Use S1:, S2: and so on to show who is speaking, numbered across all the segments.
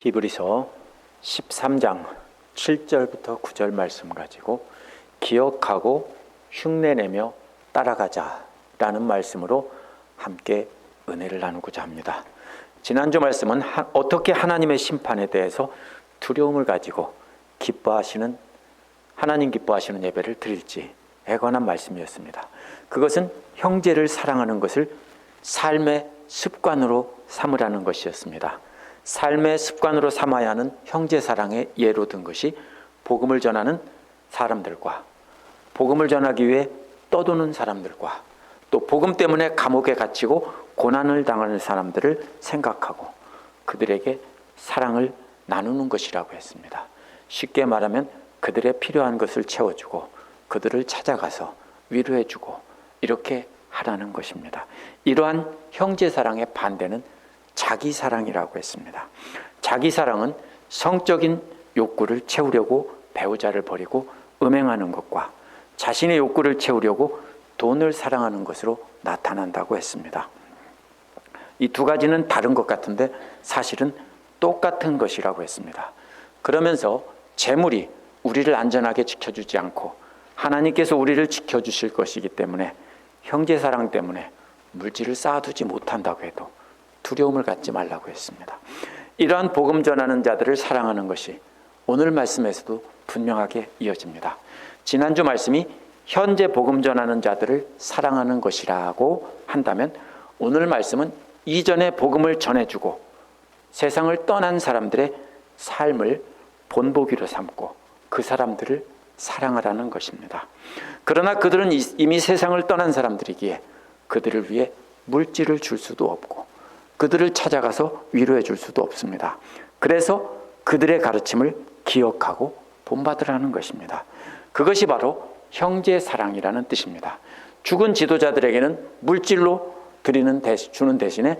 S1: 히브리서 13장 7절부터 9절 말씀 가지고 기억하고 흉내내며 따라가자라는 말씀으로 함께 은혜를 나누고자 합니다. 지난주 말씀은 어떻게 하나님의 심판에 대해서 두려움을 가지고 하나님 기뻐하시는 예배를 드릴지에 관한 말씀이었습니다. 그것은 형제를 사랑하는 것을 삶의 습관으로 삼으라는 것이었습니다. 삶의 습관으로 삼아야 하는 형제 사랑의 예로 든 것이 복음을 전하는 사람들과 복음을 전하기 위해 떠도는 사람들과 또 복음 때문에 감옥에 갇히고 고난을 당하는 사람들을 생각하고 그들에게 사랑을 나누는 것이라고 했습니다. 쉽게 말하면 그들의 필요한 것을 채워주고 그들을 찾아가서 위로해주고 이렇게 하라는 것입니다. 이러한 형제 사랑의 반대는 자기 사랑이라고 했습니다. 자기 사랑은 성적인 욕구를 채우려고 배우자를 버리고 음행하는 것과 자신의 욕구를 채우려고 돈을 사랑하는 것으로 나타난다고 했습니다. 이 두 가지는 다른 것 같은데 사실은 똑같은 것이라고 했습니다. 그러면서 재물이 우리를 안전하게 지켜주지 않고 하나님께서 우리를 지켜주실 것이기 때문에 형제 사랑 때문에 물질을 쌓아두지 못한다고 해도 두려움을 갖지 말라고 했습니다. 이러한 복음 전하는 자들을 사랑하는 것이 오늘 말씀에서도 분명하게 이어집니다. 지난주 말씀이 현재 복음 전하는 자들을 사랑하는 것이라고 한다면 오늘 말씀은 이전에 복음을 전해주고 세상을 떠난 사람들의 삶을 본보기로 삼고 그 사람들을 사랑하라는 것입니다. 그러나 그들은 이미 세상을 떠난 사람들이기에 그들을 위해 물질을 줄 수도 없고 그들을 찾아가서 위로해 줄 수도 없습니다. 그래서 그들의 가르침을 기억하고 본받으라는 것입니다. 그것이 바로 형제 사랑이라는 뜻입니다. 죽은 지도자들에게는 물질로 주는 대신에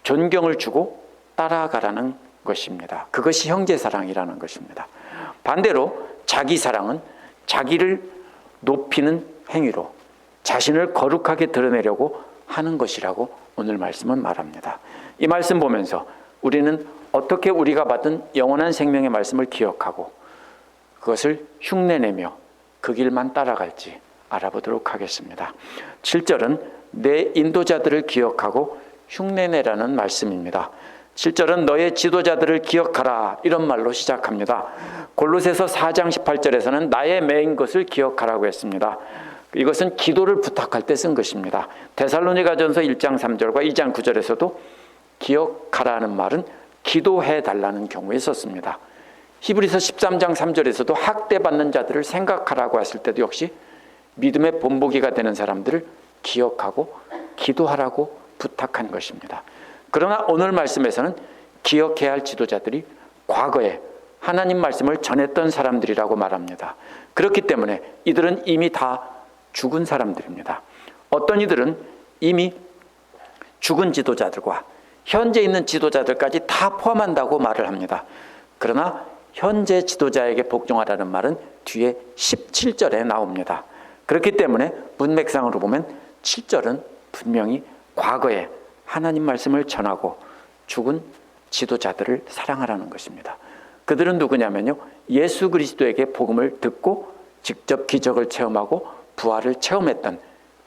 S1: 존경을 주고 따라가라는 것입니다. 그것이 형제 사랑이라는 것입니다. 반대로 자기 사랑은 자기를 높이는 행위로 자신을 거룩하게 드러내려고 하는 것이라고 오늘 말씀은 말합니다. 이 말씀 보면서 우리는 어떻게 우리가 받은 영원한 생명의 말씀을 기억하고 그것을 흉내내며 그 길만 따라갈지 알아보도록 하겠습니다. 7절은 내 인도자들을 기억하고 흉내내라는 말씀입니다. 7절은 너의 지도자들을 기억하라 이런 말로 시작합니다. 골로새서 4장 18절에서는 나의 매인 것을 기억하라고 했습니다. 이것은 기도를 부탁할 때 쓴 것입니다. 데살로니가전서 1장 3절과 2장 9절에서도 기억하라는 말은 기도해 달라는 경우에 썼습니다. 히브리서 13장 3절에서도 학대받는 자들을 생각하라고 했을 때도 역시 믿음의 본보기가 되는 사람들을 기억하고 기도하라고 부탁한 것입니다. 그러나 오늘 말씀에서는 기억해야 할 지도자들이 과거에 하나님 말씀을 전했던 사람들이라고 말합니다. 그렇기 때문에 이들은 이미 다 죽은 사람들입니다. 어떤 이들은 이미 죽은 지도자들과 현재 있는 지도자들까지 다 포함한다고 말을 합니다. 그러나 현재 지도자에게 복종하라는 말은 뒤에 17절에 나옵니다. 그렇기 때문에 문맥상으로 보면 7절은 분명히 과거에 하나님 말씀을 전하고 죽은 지도자들을 사랑하라는 것입니다. 그들은 누구냐면요, 예수 그리스도에게 복음을 듣고 직접 기적을 체험하고 부활을 체험했던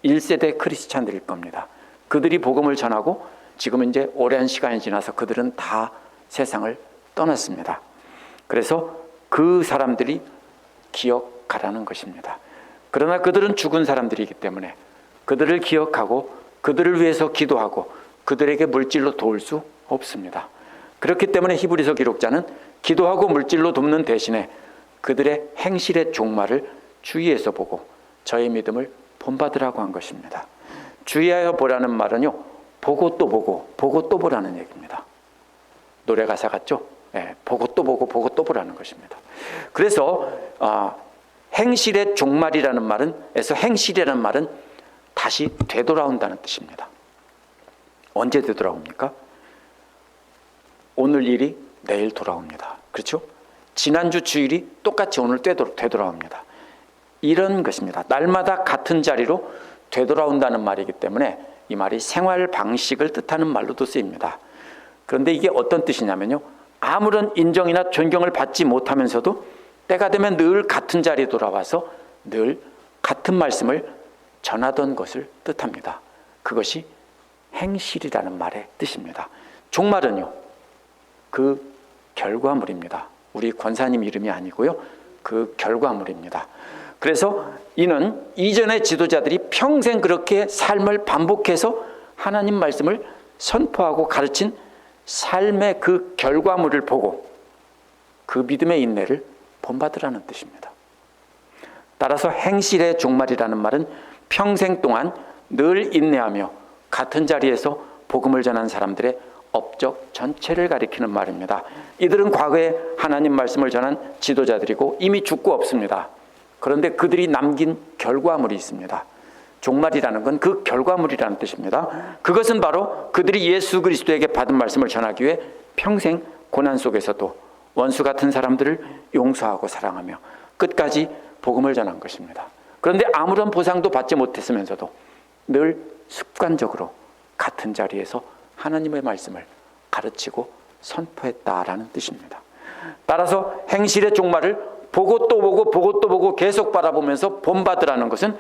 S1: 1세대 크리스찬들일 겁니다. 그들이 복음을 전하고 지금 이제 오랜 시간이 지나서 그들은 다 세상을 떠났습니다. 그래서 그 사람들이 기억하라는 것입니다. 그러나 그들은 죽은 사람들이기 때문에 그들을 기억하고 그들을 위해서 기도하고 그들에게 물질로 도울 수 없습니다. 그렇기 때문에 히브리서 기록자는 기도하고 물질로 돕는 대신에 그들의 행실의 종말을 주의해서 보고 저의 믿음을 본받으라고 한 것입니다. 주의하여 보라는 말은요, 보고 또 보고 보고 또 보라는 얘기입니다. 노래 가사 같죠? 네, 보고 또 보고 보고 또 보라는 것입니다. 그래서 행실의 종말이라는 행실이라는 말은 다시 되돌아온다는 뜻입니다. 언제 되돌아옵니까? 오늘 일이 내일 돌아옵니다. 그렇죠? 지난주 주일이 똑같이 오늘 되돌아옵니다. 이런 것입니다. 날마다 같은 자리로 되돌아온다는 말이기 때문에 이 말이 생활 방식을 뜻하는 말로도 쓰입니다. 그런데 이게 어떤 뜻이냐면요, 아무런 인정이나 존경을 받지 못하면서도 때가 되면 늘 같은 자리에 돌아와서 늘 같은 말씀을 전하던 것을 뜻합니다. 그것이 행실이라는 말의 뜻입니다. 종말은요, 그 결과물입니다. 우리 권사님 이름이 아니고요, 그 결과물입니다. 그래서 이는 이전의 지도자들이 평생 그렇게 삶을 반복해서 하나님 말씀을 선포하고 가르친 삶의 그 결과물을 보고 그 믿음의 인내를 본받으라는 뜻입니다. 따라서 행실의 종말이라는 말은 평생 동안 늘 인내하며 같은 자리에서 복음을 전한 사람들의 업적 전체를 가리키는 말입니다. 이들은 과거에 하나님 말씀을 전한 지도자들이고 이미 죽고 없습니다. 그런데 그들이 남긴 결과물이 있습니다. 종말이라는 건 그 결과물이라는 뜻입니다. 그것은 바로 그들이 예수 그리스도에게 받은 말씀을 전하기 위해 평생 고난 속에서도 원수 같은 사람들을 용서하고 사랑하며 끝까지 복음을 전한 것입니다. 그런데 아무런 보상도 받지 못했으면서도 늘 습관적으로 같은 자리에서 하나님의 말씀을 가르치고 선포했다라는 뜻입니다. 따라서 행실의 종말을 보고 또 보고 보고 또 보고 계속 바라보면서 본받으라는 것은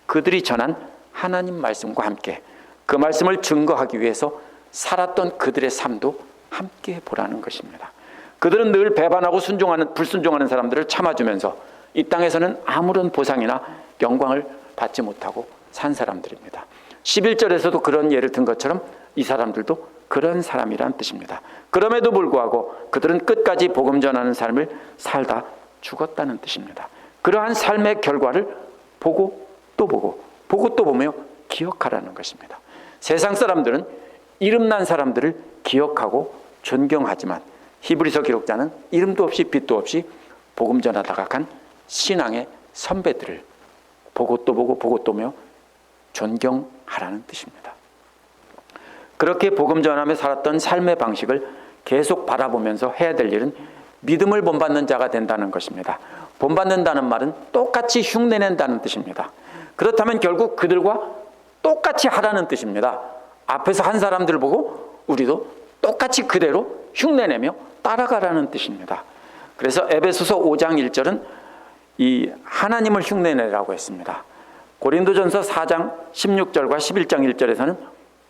S1: 그들이 전한 하나님 말씀과 함께 그 말씀을 증거하기 위해서 살았던 그들의 삶도 함께 보라는 것입니다. 그들은 늘 배반하고 불순종하는 사람들을 참아주면서 이 땅에서는 아무런 보상이나 영광을 받지 못하고 산 사람들입니다. 11절에서도 그런 예를 든 것처럼 이 사람들도 그런 사람이란 뜻입니다. 그럼에도 불구하고 그들은 끝까지 복음 전하는 삶을 살다 죽었다는 뜻입니다. 그러한 삶의 결과를 보고 또 보고 보고 또 보며 기억하라는 것입니다. 세상 사람들은 이름난 사람들을 기억하고 존경하지만 히브리서 기록자는 이름도 없이 빛도 없이 복음 전하다가 간 신앙의 선배들을 보고 또 보고 보고 또 보며 존경하라는 뜻입니다. 그렇게 복음 전하며 살았던 삶의 방식을 계속 바라보면서 해야 될 일은 믿음을 본받는 자가 된다는 것입니다. 본받는다는 말은 똑같이 흉내낸다는 뜻입니다. 그렇다면 결국 그들과 똑같이 하라는 뜻입니다. 앞에서 한 사람들 보고 우리도 똑같이 그대로 흉내내며 따라가라는 뜻입니다. 그래서 에베소서 5장 1절은 이 하나님을 흉내내라고 했습니다. 고린도전서 4장 16절과 11장 1절에서는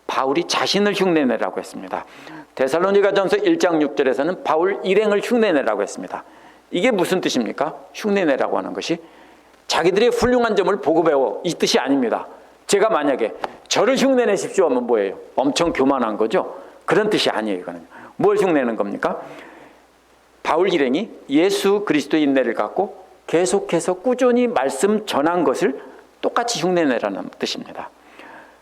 S1: 바울이 자신을 흉내내라고 했습니다. 데살로니가전서 1장 6절에서는 바울 일행을 흉내내라고 했습니다. 이게 무슨 뜻입니까? 흉내내라고 하는 것이 자기들의 훌륭한 점을 보고 배워, 이 뜻이 아닙니다. 제가 만약에 저를 흉내내십시오 하면 뭐예요? 엄청 교만한 거죠? 그런 뜻이 아니에요. 이거는 뭘 흉내내는 겁니까? 바울 일행이 예수 그리스도의 인내를 갖고 계속해서 꾸준히 말씀 전한 것을 똑같이 흉내내라는 뜻입니다.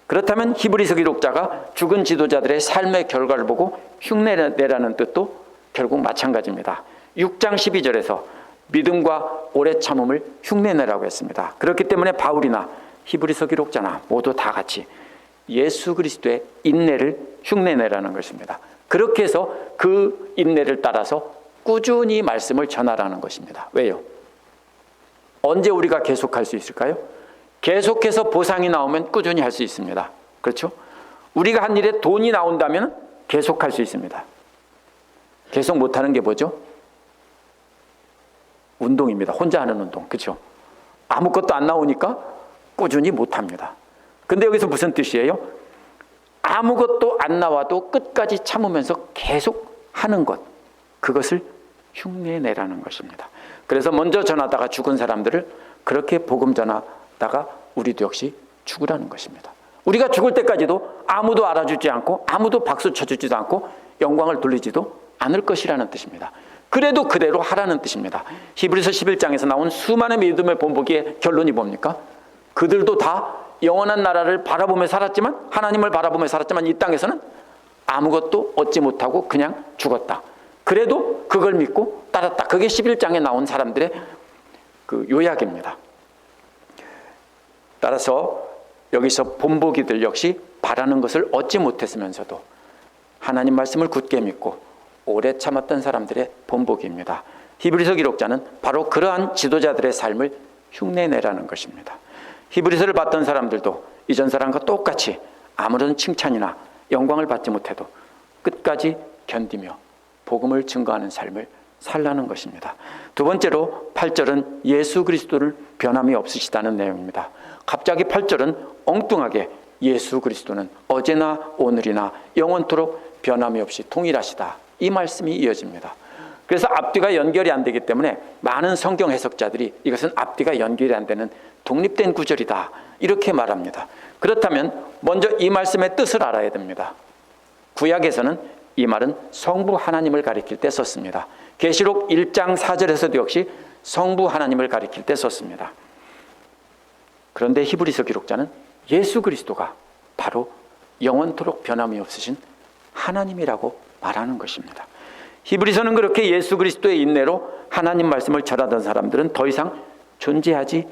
S1: 그렇다면 히브리서 기록자가 죽은 지도자들의 삶의 결과를 보고 흉내내라는 뜻도 결국 마찬가지입니다. 6장 12절에서 믿음과 오래 참음을 흉내내라고 했습니다. 그렇기 때문에 바울이나 히브리서 기록자나 모두 다 같이 예수 그리스도의 인내를 흉내내라는 것입니다. 그렇게 해서 그 인내를 따라서 꾸준히 말씀을 전하라는 것입니다. 왜요? 언제 우리가 계속할 수 있을까요? 계속해서 보상이 나오면 꾸준히 할 수 있습니다. 그렇죠? 우리가 한 일에 돈이 나온다면 계속할 수 있습니다. 계속 못하는 게 뭐죠? 운동입니다. 혼자 하는 운동. 그렇죠? 아무것도 안 나오니까 꾸준히 못합니다. 근데 여기서 무슨 뜻이에요? 아무것도 안 나와도 끝까지 참으면서 계속 하는 것, 그것을 흉내내라는 것입니다. 그래서 먼저 전하다가 죽은 사람들을 그렇게 복음 전하다가 우리도 역시 죽으라는 것입니다. 우리가 죽을 때까지도 아무도 알아주지 않고 아무도 박수 쳐주지도 않고 영광을 돌리지도 않을 것이라는 뜻입니다. 그래도 그대로 하라는 뜻입니다. 히브리서 11장에서 나온 수많은 믿음의 본보기의 결론이 뭡니까? 그들도 다 영원한 나라를 바라보며 살았지만, 하나님을 바라보며 살았지만 이 땅에서는 아무것도 얻지 못하고 그냥 죽었다. 그래도 그걸 믿고 따랐다. 그게 11장에 나온 사람들의 그 요약입니다. 따라서 여기서 본보기들 역시 바라는 것을 얻지 못했으면서도 하나님 말씀을 굳게 믿고 오래 참았던 사람들의 본보기입니다. 히브리서 기록자는 바로 그러한 지도자들의 삶을 흉내내라는 것입니다. 히브리서를 봤던 사람들도 이전 사람과 똑같이 아무런 칭찬이나 영광을 받지 못해도 끝까지 견디며 복음을 증거하는 삶을 살라는 것입니다. 두 번째로 8절은 예수 그리스도를 변함이 없으시다는 내용입니다. 갑자기 8절은 엉뚱하게 예수 그리스도는 어제나 오늘이나 영원토록 변함이 없이 동일하시다, 이 말씀이 이어집니다. 그래서 앞뒤가 연결이 안 되기 때문에 많은 성경 해석자들이 이것은 앞뒤가 연결이 안 되는 독립된 구절이다, 이렇게 말합니다. 그렇다면 먼저 이 말씀의 뜻을 알아야 됩니다. 구약에서는 이 말은 성부 하나님을 가리킬 때 썼습니다. 계시록 1장 4절에서도 역시 성부 하나님을 가리킬 때 썼습니다. 그런데 히브리서 기록자는 예수 그리스도가 바로 영원토록 변함이 없으신 하나님이라고 말하는 것입니다. 히브리서는 그렇게 예수 그리스도의 인내로 하나님 말씀을 전하던 사람들은 더 이상 존재하지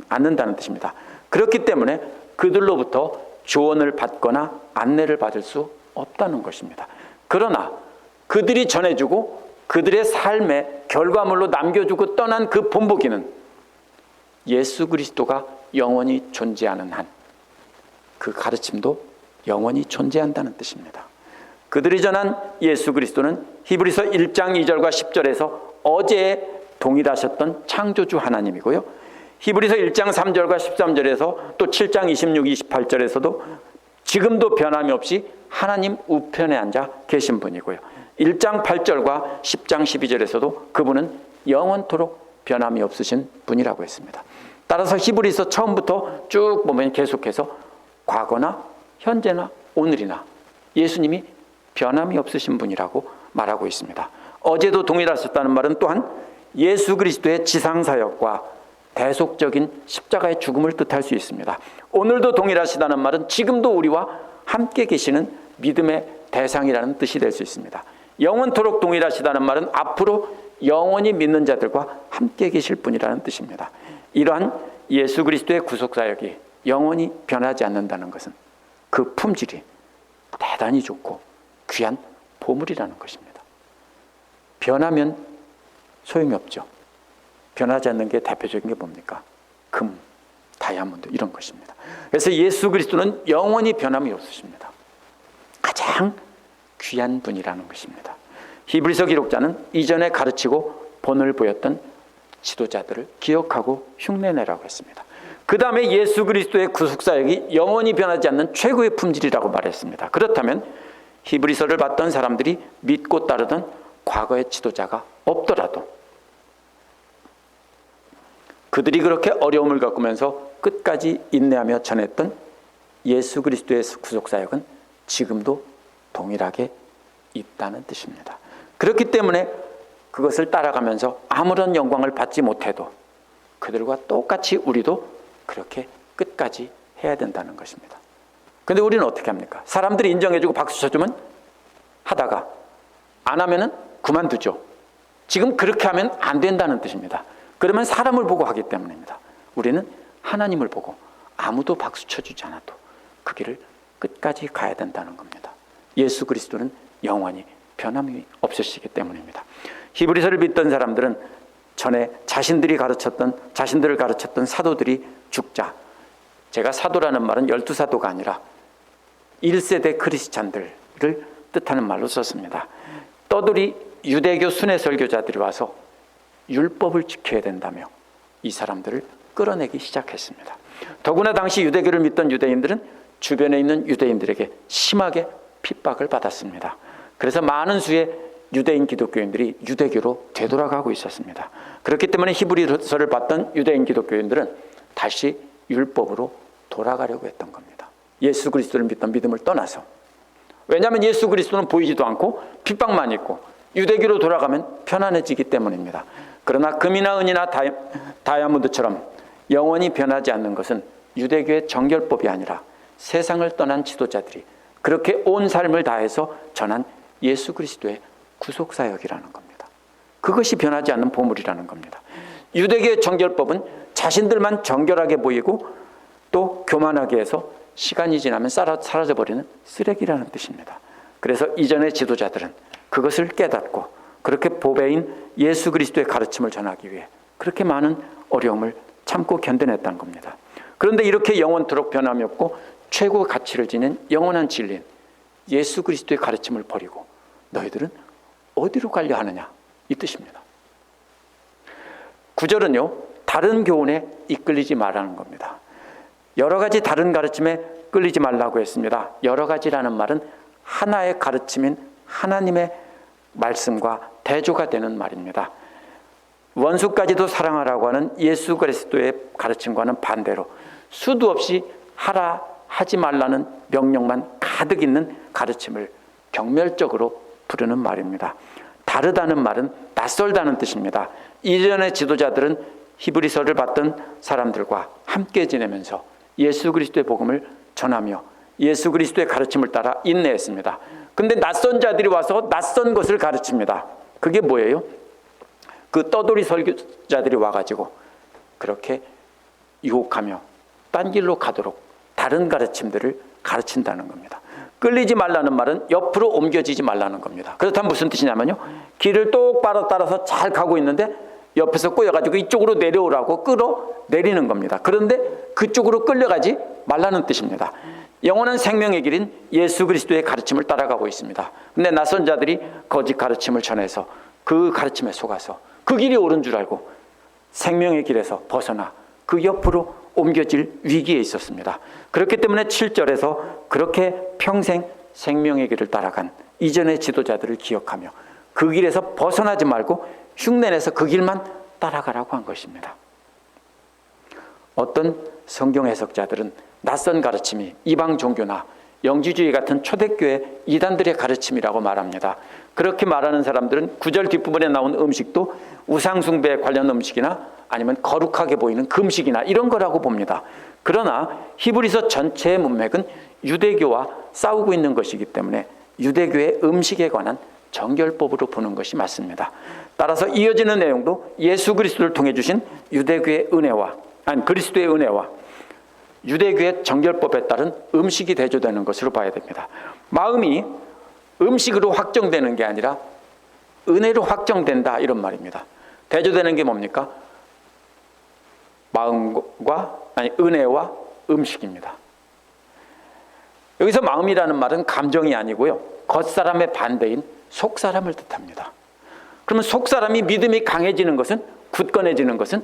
S1: 않는다는 뜻입니다. 그렇기 때문에 그들로부터 조언을 받거나 안내를 받을 수 없다는 것입니다. 그러나 그들이 전해주고 그들의 삶의 결과물로 남겨주고 떠난 그 본보기는 예수 그리스도가 영원히 존재하는 한 그 가르침도 영원히 존재한다는 뜻입니다. 그들이 전한 예수 그리스도는 히브리서 1장 2절과 10절에서 어제 동일하셨던 창조주 하나님이고요, 히브리서 1장 3절과 13절에서 또 7장 26, 28절에서도 지금도 변함이 없이 하나님 우편에 앉아 계신 분이고요, 1장 8절과 10장 12절에서도 그분은 영원토록 변함이 없으신 분이라고 했습니다. 따라서 히브리서 처음부터 쭉 보면 계속해서 과거나 현재나 오늘이나 예수님이 변함이 없으신 분이라고 말하고 있습니다. 어제도 동일하셨다는 말은 또한 예수 그리스도의 지상사역과 대속적인 십자가의 죽음을 뜻할 수 있습니다. 오늘도 동일하시다는 말은 지금도 우리와 함께 계시는 믿음의 대상이라는 뜻이 될 수 있습니다. 영원토록 동일하시다는 말은 앞으로 영원히 믿는 자들과 함께 계실 분이라는 뜻입니다. 이러한 예수 그리스도의 구속사역이 영원히 변하지 않는다는 것은 그 품질이 대단히 좋고 귀한 보물이라는 것입니다. 변하면 소용이 없죠. 변하지 않는 게 대표적인 게 뭡니까? 금, 다이아몬드, 이런 것입니다. 그래서 예수 그리스도는 영원히 변함이 없으십니다. 가장 귀한 분이라는 것입니다. 히브리서 기록자는 이전에 가르치고 본을 보였던 지도자들을 기억하고 흉내내라고 했습니다. 그 다음에 예수 그리스도의 구속사역이 영원히 변하지 않는 최고의 품질이라고 말했습니다. 그렇다면 히브리서를 봤던 사람들이 믿고 따르던 과거의 지도자가 없더라도 그들이 그렇게 어려움을 겪으면서 끝까지 인내하며 전했던 예수 그리스도의 구속사역은 지금도 동일하게 있다는 뜻입니다. 그렇기 때문에 그것을 따라가면서 아무런 영광을 받지 못해도 그들과 똑같이 우리도 그렇게 끝까지 해야 된다는 것입니다. 그런데 우리는 어떻게 합니까? 사람들이 인정해주고 박수 쳐주면 하다가 안 하면은 그만두죠. 지금 그렇게 하면 안 된다는 뜻입니다. 그러면 사람을 보고 하기 때문입니다. 우리는 하나님을 보고 아무도 박수 쳐주지 않아도 그 길을 끝까지 가야 된다는 겁니다. 예수 그리스도는 영원히 변함이 없으시기 때문입니다. 히브리서를 믿던 사람들은 전에 자신들을 가르쳤던 사도들이 죽자, 제가 사도라는 말은 12사도가 아니라 1세대 크리스찬들을 뜻하는 말로 썼습니다. 떠돌이 유대교 순회 설교자들이 와서 율법을 지켜야 된다며 이 사람들을 끌어내기 시작했습니다. 더구나 당시 유대교를 믿던 유대인들은 주변에 있는 유대인들에게 심하게 핍박을 받았습니다. 그래서 많은 수의 유대인 기독교인들이 유대교로 되돌아가고 있었습니다. 그렇기 때문에 히브리서를 봤던 유대인 기독교인들은 다시 율법으로 돌아가려고 했던 겁니다. 예수 그리스도를 믿던 믿음을 떠나서. 왜냐하면 예수 그리스도는 보이지도 않고 핍박만 있고 유대교로 돌아가면 편안해지기 때문입니다. 그러나 금이나 은이나 다이아몬드처럼 영원히 변하지 않는 것은 유대교의 정결법이 아니라 세상을 떠난 지도자들이 그렇게 온 삶을 다해서 전한 예수 그리스도의 구속사역이라는 겁니다. 그것이 변하지 않는 보물이라는 겁니다. 유대교의 정결법은 자신들만 정결하게 보이고 또 교만하게 해서 시간이 지나면 사라져버리는 쓰레기라는 뜻입니다. 그래서 이전의 지도자들은 그것을 깨닫고 그렇게 보배인 예수 그리스도의 가르침을 전하기 위해 그렇게 많은 어려움을 참고 견뎌냈다는 겁니다. 그런데 이렇게 영원토록 변함이 없고 최고 가치를 지닌 영원한 진리인 예수 그리스도의 가르침을 버리고 너희들은 어디로 가려 하느냐 이 뜻입니다. 9절은요, 다른 교훈에 이끌리지 말라는 겁니다. 여러 가지 다른 가르침에 끌리지 말라고 했습니다. 여러 가지라는 말은 하나의 가르침인 하나님의 말씀과 대조가 되는 말입니다. 원수까지도 사랑하라고 하는 예수 그리스도의 가르침과는 반대로 수도 없이 하라 하지 말라는 명령만 가득 있는 가르침을 경멸적으로 부르는 말입니다. 다르다는 말은 낯설다는 뜻입니다. 이전의 지도자들은 히브리서를 받던 사람들과 함께 지내면서 예수 그리스도의 복음을 전하며 예수 그리스도의 가르침을 따라 인내했습니다. 근데 낯선 자들이 와서 낯선 것을 가르칩니다. 그게 뭐예요? 그 떠돌이 설교자들이 와가지고 그렇게 유혹하며 딴 길로 가도록 다른 가르침들을 가르친다는 겁니다. 끌리지 말라는 말은 옆으로 옮겨지지 말라는 겁니다. 그렇다면 무슨 뜻이냐면요, 길을 똑바로 따라서 잘 가고 있는데 옆에서 꼬여가지고 이쪽으로 내려오라고 끌어내리는 겁니다. 그런데 그쪽으로 끌려가지 말라는 뜻입니다. 영원한 생명의 길인 예수 그리스도의 가르침을 따라가고 있습니다. 근데 낯선 자들이 거짓 가르침을 전해서 그 가르침에 속아서 그 길이 옳은 줄 알고 생명의 길에서 벗어나 그 옆으로 옮겨질 위기에 있었습니다. 그렇기 때문에 7절에서 그렇게 평생 생명의 길을 따라간 이전의 지도자들을 기억하며 그 길에서 벗어나지 말고 흉내내서 그 길만 따라가라고 한 것입니다. 어떤 성경 해석자들은 낯선 가르침이 이방 종교나 영지주의 같은 초대교회 이단들의 가르침이라고 말합니다. 그렇게 말하는 사람들은 9절 뒷부분에 나온 음식도 우상숭배 관련 음식이나 아니면 거룩하게 보이는 금식이나 이런 거라고 봅니다. 그러나 히브리서 전체의 문맥은 유대교와 싸우고 있는 것이기 때문에 유대교의 음식에 관한 정결법으로 보는 것이 맞습니다. 따라서 이어지는 내용도 예수 그리스도를 통해 주신 유대교의 은혜와 그리스도의 은혜와 유대교의 정결법에 따른 음식이 대조되는 것으로 봐야 됩니다. 마음이 음식으로 확정되는 게 아니라 은혜로 확정된다 이런 말입니다. 대조되는 게 뭡니까? 은혜와 음식입니다. 여기서 마음이라는 말은 감정이 아니고요, 겉사람의 반대인 속사람을 뜻합니다. 그러면 속사람이 믿음이 강해지는 것은, 굳건해지는 것은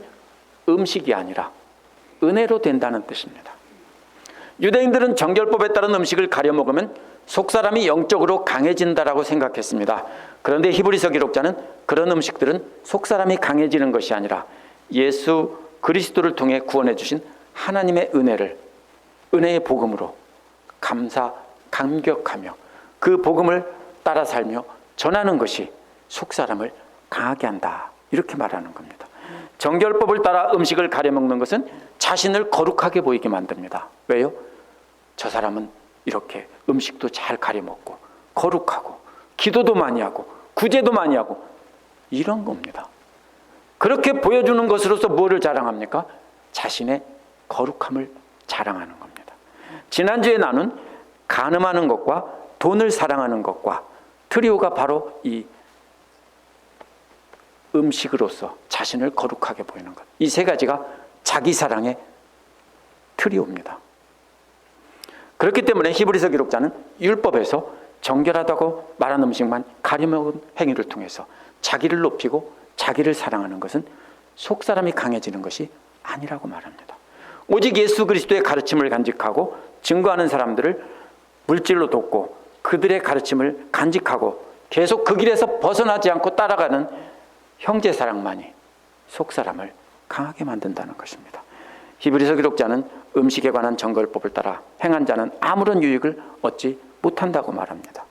S1: 음식이 아니라 은혜로 된다는 뜻입니다. 유대인들은 정결법에 따른 음식을 가려 먹으면 속사람이 영적으로 강해진다라고 생각했습니다. 그런데 히브리서 기록자는 그런 음식들은 속사람이 강해지는 것이 아니라 예수 그리스도를 통해 구원해 주신 하나님의 은혜의 복음으로 감격하며 그 복음을 따라 살며 전하는 것이 속사람을 강하게 한다 이렇게 말하는 겁니다. 정결법을 따라 음식을 가려 먹는 것은 자신을 거룩하게 보이게 만듭니다. 왜요? 저 사람은 이렇게 음식도 잘 가려 먹고 거룩하고 기도도 많이 하고 구제도 많이 하고 이런 겁니다. 그렇게 보여주는 것으로서 뭐를 자랑합니까? 자신의 거룩함을 자랑하는 겁니다. 지난주에 나눈 간음하는 것과 돈을 사랑하는 것과 트리오가 바로 이 음식으로서 자신을 거룩하게 보이는 것, 이 세 가지가 자기 사랑의 트리오입니다. 그렇기 때문에 히브리서 기록자는 율법에서 정결하다고 말한 음식만 가려먹은 행위를 통해서 자기를 높이고 자기를 사랑하는 것은 속사람이 강해지는 것이 아니라고 말합니다. 오직 예수 그리스도의 가르침을 간직하고 증거하는 사람들을 물질로 돕고 그들의 가르침을 간직하고 계속 그 길에서 벗어나지 않고 따라가는 형제 사랑만이 속사람을 강하게 만든다는 것입니다. 히브리서 기록자는 음식에 관한 정결법을 따라 행한 자는 아무런 유익을 얻지 못한다고 말합니다.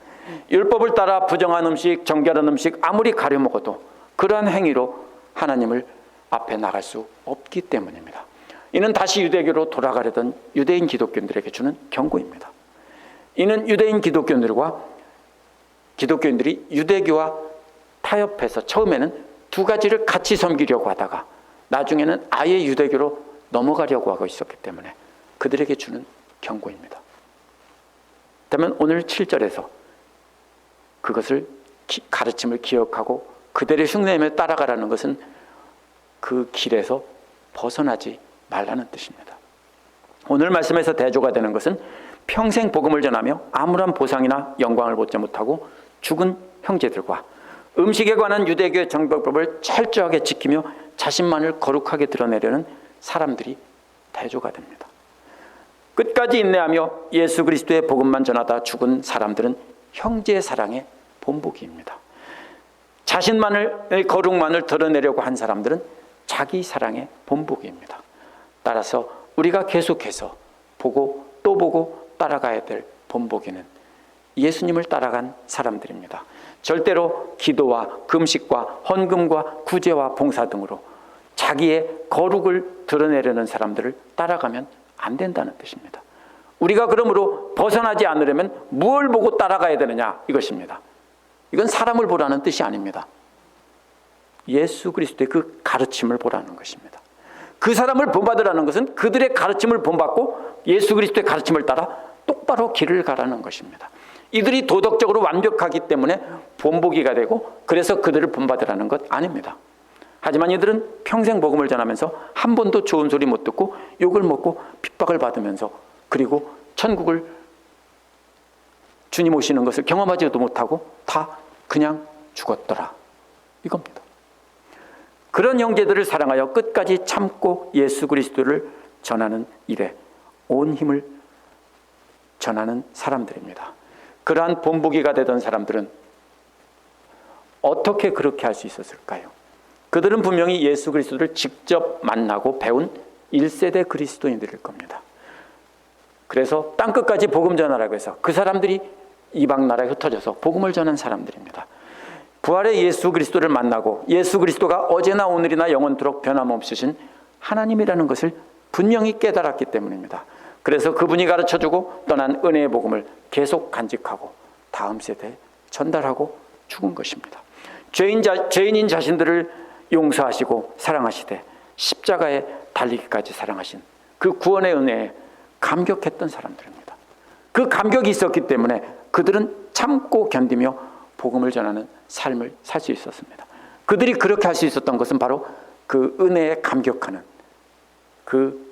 S1: 율법을 따라 부정한 음식, 정결한 음식 아무리 가려 먹어도 그러한 행위로 하나님을 앞에 나갈 수 없기 때문입니다. 이는 다시 유대교로 돌아가려던 유대인 기독교인들에게 주는 경고입니다. 이는 유대인 기독교인들이 유대교와 타협해서 처음에는 두 가지를 같이 섬기려고 하다가 나중에는 아예 유대교로 넘어가려고 하고 있었기 때문에 그들에게 주는 경고입니다. 그렇다면 오늘 7절에서 그것을 가르침을 기억하고 그들의 흉내내며 따라가라는 것은 그 길에서 벗어나지 말라는 뜻입니다. 오늘 말씀에서 대조가 되는 것은 평생 복음을 전하며 아무런 보상이나 영광을 받지 못하고 죽은 형제들과 음식에 관한 유대교의 정법을 철저하게 지키며 자신만을 거룩하게 드러내려는 사람들이 대조가 됩니다. 끝까지 인내하며 예수 그리스도의 복음만 전하다 죽은 사람들은 형제 사랑의 본보기입니다. 자신만을 거룩만을 드러내려고 한 사람들은 자기 사랑의 본보기입니다. 따라서 우리가 계속해서 보고 또 보고 따라가야 될 본보기는 예수님을 따라간 사람들입니다. 절대로 기도와 금식과 헌금과 구제와 봉사 등으로 자기의 거룩을 드러내려는 사람들을 따라가면 안 된다는 뜻입니다. 우리가 그러므로 벗어나지 않으려면 무엇을 보고 따라가야 되느냐 이것입니다. 이건 사람을 보라는 뜻이 아닙니다. 예수 그리스도의 그 가르침을 보라는 것입니다. 그 사람을 본받으라는 것은 그들의 가르침을 본받고 예수 그리스도의 가르침을 따라 똑바로 길을 가라는 것입니다. 이들이 도덕적으로 완벽하기 때문에 본보기가 되고 그래서 그들을 본받으라는 것 아닙니다. 하지만 이들은 평생 복음을 전하면서 한 번도 좋은 소리 못 듣고 욕을 먹고 핍박을 받으면서 그리고 천국을 주님 오시는 것을 경험하지도 못하고 다 그냥 죽었더라 이겁니다. 그런 형제들을 사랑하여 끝까지 참고 예수 그리스도를 전하는 일에 온 힘을 전하는 사람들입니다. 그러한 본보기가 되던 사람들은 어떻게 그렇게 할 수 있었을까요? 그들은 분명히 예수 그리스도를 직접 만나고 배운 1세대 그리스도인들일 겁니다. 그래서 땅끝까지 복음 전하라고 해서 그 사람들이 이방 나라에 흩어져서 복음을 전한 사람들입니다. 부활의 예수 그리스도를 만나고 예수 그리스도가 어제나 오늘이나 영원토록 변함없으신 하나님이라는 것을 분명히 깨달았기 때문입니다. 그래서 그분이 가르쳐주고 떠난 은혜의 복음을 계속 간직하고 다음 세대에 전달하고 죽은 것입니다. 죄인인 자신들을 용서하시고 사랑하시되 십자가에 달리기까지 사랑하신 그 구원의 은혜에 감격했던 사람들입니다. 그 감격이 있었기 때문에 그들은 참고 견디며 복음을 전하는 삶을 살 수 있었습니다. 그들이 그렇게 할 수 있었던 것은 바로 그 은혜에 감격하는 그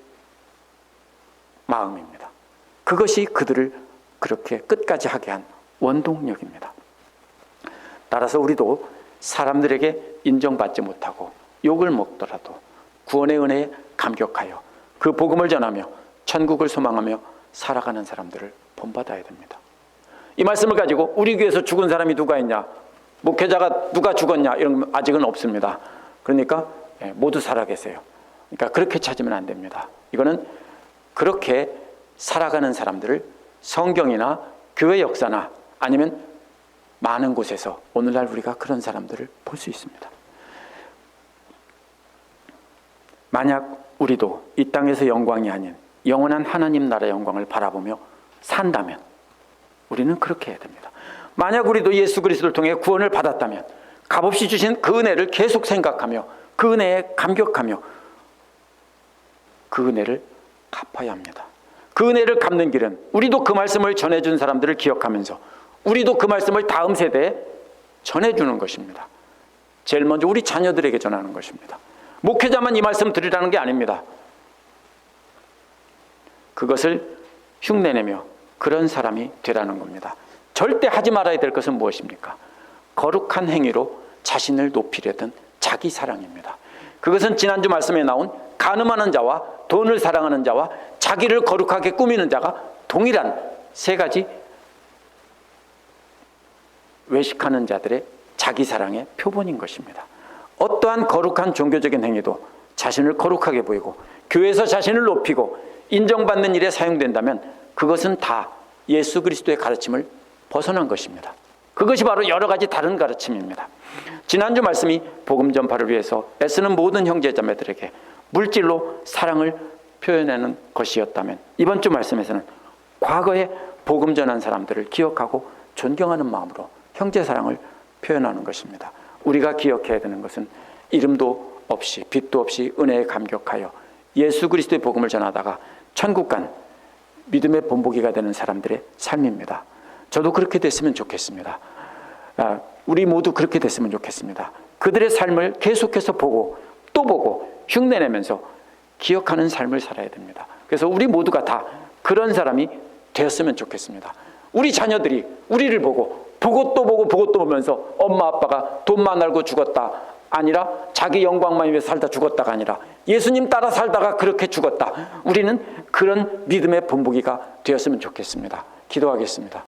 S1: 마음입니다. 그것이 그들을 그렇게 끝까지 하게 한 원동력입니다. 따라서 우리도 사람들에게 인정받지 못하고 욕을 먹더라도 구원의 은혜에 감격하여 그 복음을 전하며 천국을 소망하며 살아가는 사람들을 본받아야 됩니다. 이 말씀을 가지고 우리 교회에서 죽은 사람이 누가 있냐, 목회자가 누가 죽었냐 이런 건 아직은 없습니다. 그러니까 모두 살아계세요. 그러니까 그렇게 찾으면 안 됩니다. 이거는 그렇게 살아가는 사람들을 성경이나 교회 역사나 아니면 많은 곳에서 오늘날 우리가 그런 사람들을 볼 수 있습니다. 만약 우리도 이 땅에서 영광이 아닌 영원한 하나님 나라의 영광을 바라보며 산다면 우리는 그렇게 해야 됩니다. 만약 우리도 예수 그리스도를 통해 구원을 받았다면 값없이 주신 그 은혜를 계속 생각하며 그 은혜에 감격하며 그 은혜를 갚아야 합니다. 그 은혜를 갚는 길은 우리도 그 말씀을 전해준 사람들을 기억하면서 우리도 그 말씀을 다음 세대에 전해주는 것입니다. 제일 먼저 우리 자녀들에게 전하는 것입니다. 목회자만 이 말씀 드리라는 게 아닙니다. 그것을 흉내내며 그런 사람이 되라는 겁니다. 절대 하지 말아야 될 것은 무엇입니까? 거룩한 행위로 자신을 높이려던 자기 사랑입니다. 그것은 지난주 말씀에 나온 간음하는 자와 돈을 사랑하는 자와 자기를 거룩하게 꾸미는 자가 동일한 세 가지 외식하는 자들의 자기 사랑의 표본인 것입니다. 어떠한 거룩한 종교적인 행위도 자신을 거룩하게 보이고 교회에서 자신을 높이고 인정받는 일에 사용된다면 그것은 다 예수 그리스도의 가르침을 벗어난 것입니다. 그것이 바로 여러 가지 다른 가르침입니다. 지난주 말씀이 복음 전파를 위해서 애쓰는 모든 형제자매들에게 물질로 사랑을 표현하는 것이었다면 이번 주 말씀에서는 과거에 복음 전한 사람들을 기억하고 존경하는 마음으로 형제 사랑을 표현하는 것입니다. 우리가 기억해야 되는 것은 이름도 없이 빛도 없이 은혜에 감격하여 예수 그리스도의 복음을 전하다가 천국 간 믿음의 본보기가 되는 사람들의 삶입니다. 저도 그렇게 됐으면 좋겠습니다. 우리 모두 그렇게 됐으면 좋겠습니다. 그들의 삶을 계속해서 보고 또 보고 흉내내면서 기억하는 삶을 살아야 됩니다. 그래서 우리 모두가 다 그런 사람이 되었으면 좋겠습니다. 우리 자녀들이 우리를 보고 보고 또 보고 보고 또 보면서 엄마 아빠가 돈만 알고 죽었다 아니라 자기 영광만 위해 살다 죽었다가 아니라 예수님 따라 살다가 그렇게 죽었다. 우리는 그런 믿음의 본보기가 되었으면 좋겠습니다. 기도하겠습니다.